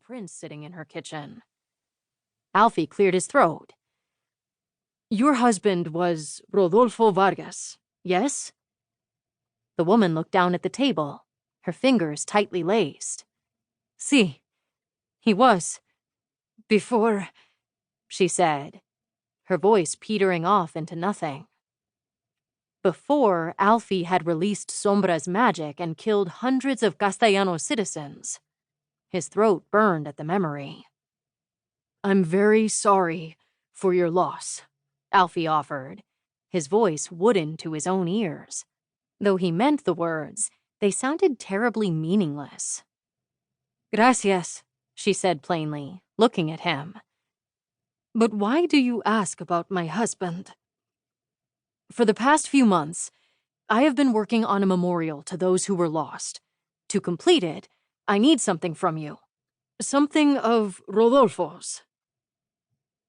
prince sitting in her kitchen. Alfie cleared his throat. Your husband was Rodolfo Vargas, yes? The woman looked down at the table, her fingers tightly laced. Si, he was. Before, she said, her voice petering off into nothing. Before, Alfie had released Sombra's magic and killed hundreds of Castellano citizens. His throat burned at the memory. I'm very sorry for your loss, Alfie offered, his voice wooden to his own ears. Though he meant the words, they sounded terribly meaningless. Gracias, she said plainly, looking at him. But why do you ask about my husband? For the past few months, I have been working on a memorial to those who were lost. To complete it, I need something from you. Something of Rodolfo's.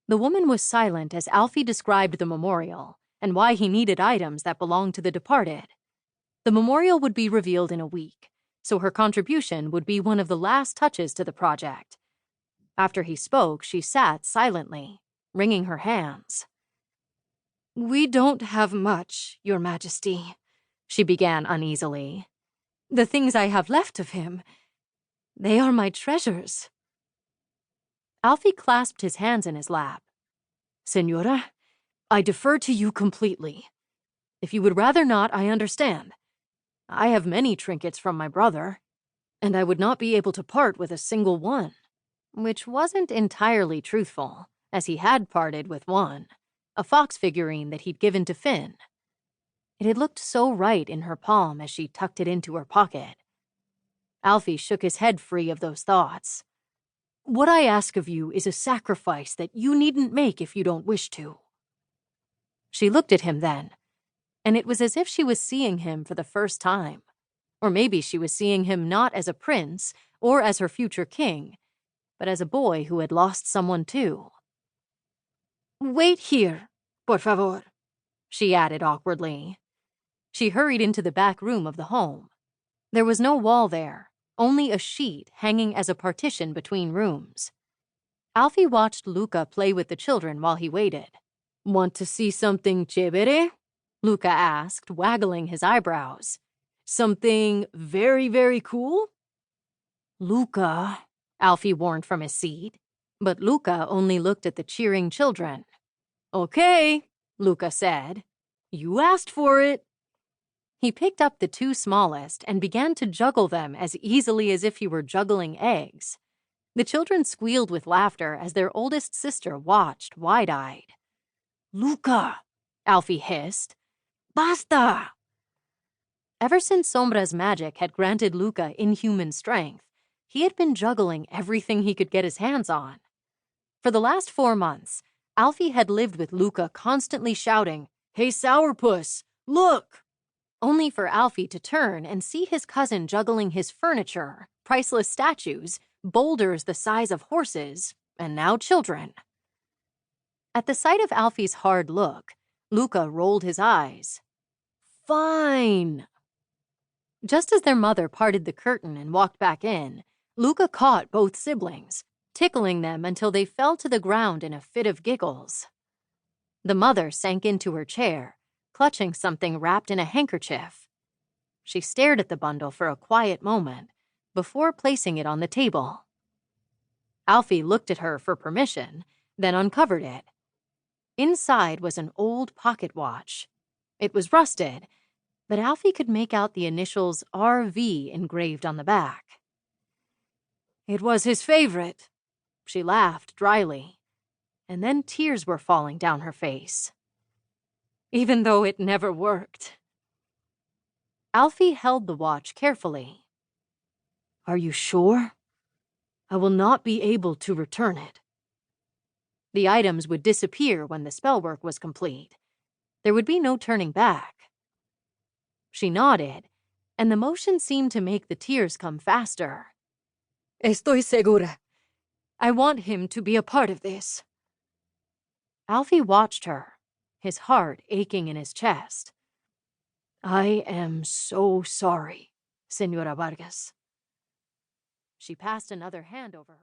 The woman was silent as Alfie described the memorial and why he needed items that belonged to the departed. The memorial would be revealed in a week, so her contribution would be one of the last touches to the project. After he spoke, she sat silently, wringing her hands. We don't have much, Your Majesty, she began uneasily. The things I have left of him, they are my treasures. Alfie clasped his hands in his lap. Senora, I defer to you completely. If you would rather not, I understand. I have many trinkets from my brother, and I would not be able to part with a single one. Which wasn't entirely truthful, as he had parted with one, a fox figurine that he'd given to Finn. It had looked so right in her palm as she tucked it into her pocket. Alfie shook his head free of those thoughts. What I ask of you is a sacrifice that you needn't make if you don't wish to. She looked at him then, and it was as if she was seeing him for the first time. Or maybe she was seeing him not as a prince or as her future king, but as a boy who had lost someone too. Wait here, por favor, she added awkwardly. She hurried into the back room of the home. There was no wall there, only a sheet hanging as a partition between rooms. Alfie watched Luca play with the children while he waited. Want to see something chévere? Luca asked, waggling his eyebrows. Something very, very cool? Luca, Alfie warned from his seat, but Luca only looked at the cheering children. Okay, Luca said. You asked for it. He picked up the two smallest and began to juggle them as easily as if he were juggling eggs. The children squealed with laughter as their oldest sister watched, wide-eyed. Luca, Alfie hissed. Basta! Ever since Sombra's magic had granted Luca inhuman strength, he had been juggling everything he could get his hands on. For the last 4 months, Alfie had lived with Luca constantly shouting, Hey, Sourpuss, look! Only for Alfie to turn and see his cousin juggling his furniture, priceless statues, boulders the size of horses, and now children. At the sight of Alfie's hard look, Luca rolled his eyes. Fine. Just as their mother parted the curtain and walked back in, Luca caught both siblings, tickling them until they fell to the ground in a fit of giggles. The mother sank into her chair, clutching something wrapped in a handkerchief. She stared at the bundle for a quiet moment before placing it on the table. Alfie looked at her for permission, then uncovered it. Inside was an old pocket watch. It was rusted, but Alfie could make out the initials RV engraved on the back. It was his favorite. She laughed dryly, and then tears were falling down her face. Even though it never worked. Alfie held the watch carefully. Are you sure? I will not be able to return it. The items would disappear when the spellwork was complete. There would be no turning back. She nodded, and the motion seemed to make the tears come faster. Estoy segura. I want him to be a part of this. Alfie watched her, his heart aching in his chest. I am so sorry, Senora Vargas. She passed another hand over her.